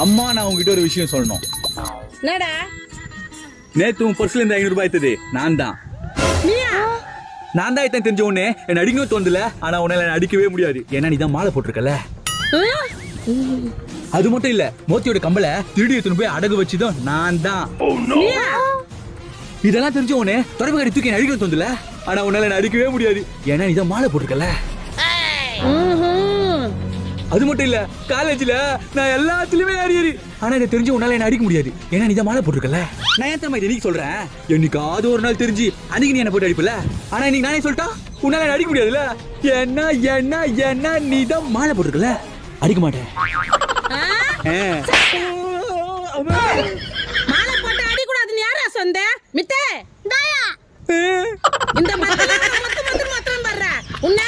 அம்மா நான் உங்ககிட்ட ஒரு விஷயம் சொல்லணும். என்னடா? நேத்து உன் பர்ஸ்ல இருந்து 500 ரூபாய் எடுத்தது நான் தான். நான் தான் இத்தனை தெரிஞ்ச உடனே என்ன அடிக்கணும் தோந்தல. ஆனா உன்னால என்ன அடிக்கவே முடியாது. ஏன்னா நீ தான் மாலை போட்டிருக்கல. அது மட்டும் இல்ல, மோத்தியோட கம்பல திருடி எடுத்துன்னு போய் அடகு வச்சுதான் நான் தான். இதெல்லாம் தெரிஞ்ச உடனே தொடர்பு கடி தூக்கி அடிக்கணும் தோந்தல. ஆனா உன்னால என்ன அடிக்கவே முடியாது. ஏன்னா நீ தான் மாலை போட்டிருக்கல. அது மட்டும் இல்ல, காலேஜ்ல நான் எல்லாத்துலயுமே அரியரு. ஆனா இதை தெரிஞ்சு உன்னால என்ன அடிக்க முடியாது. ஏன்னா நீ தான் மாலை போட்டிருக்கல. நான் ஏன் தெரியுமா இன்னைக்கு சொல்றேன், என்னைக்காவது ஒரு நாள் தெரிஞ்சு அன்னைக்கு நீ என்ன போட்டு அடிப்பல. ஆனா இன்னைக்கு நானே சொல்லிட்டா உன்னால என்ன அடிக்க முடியாதுல்ல. என்ன என்ன என்ன நீ தான் மாலை போட்டிருக்கல. அடிக்க மாட்டேன். மாலை போட்டு அடி கூடாதுன்னு யாரா சொந்த? மித்தே இந்த மத்தல மொத்தம் வர்ற உன்ன